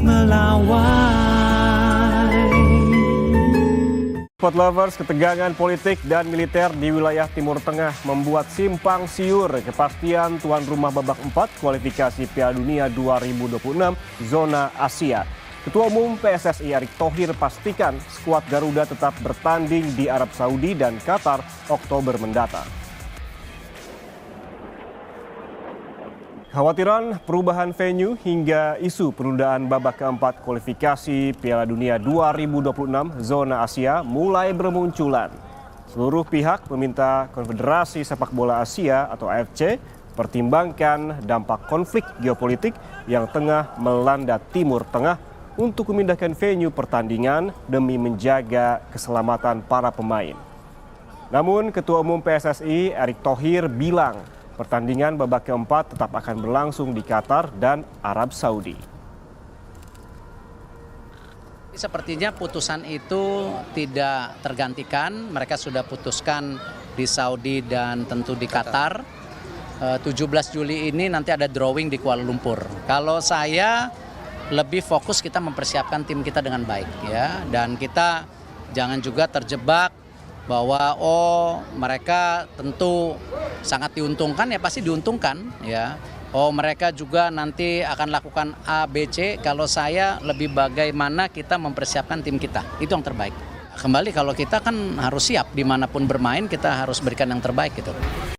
melawai. Sport lovers, ketegangan politik dan militer di wilayah Timur Tengah membuat simpang siur kepastian tuan rumah babak 4 kualifikasi Piala Dunia 2026 zona Asia. Ketua Umum PSSI Erick Thohir pastikan skuad Garuda tetap bertanding di Arab Saudi dan Qatar Oktober mendatang. Khawatiran perubahan venue hingga isu penundaan babak keempat kualifikasi Piala Dunia 2026 zona Asia mulai bermunculan. Seluruh pihak meminta Konfederasi Sepak Bola Asia atau AFC pertimbangkan dampak konflik geopolitik yang tengah melanda Timur Tengah untuk memindahkan venue pertandingan demi menjaga keselamatan para pemain. Namun Ketua Umum PSSI Erick Thohir bilang pertandingan babak keempat tetap akan berlangsung di Qatar dan Arab Saudi. Sepertinya putusan itu tidak tergantikan. Mereka sudah putuskan di Saudi dan tentu di Qatar. 17 Juli ini nanti ada drawing di Kuala Lumpur. Kalau saya lebih fokus kita mempersiapkan tim kita dengan baik ya, dan kita jangan juga terjebak bahwa mereka tentu sangat diuntungkan, ya pasti diuntungkan ya. Mereka juga nanti akan lakukan A, B, C. Kalau saya lebih bagaimana kita mempersiapkan tim kita, itu yang terbaik. Kembali kalau kita kan harus siap dimanapun bermain, kita harus berikan yang terbaik gitu.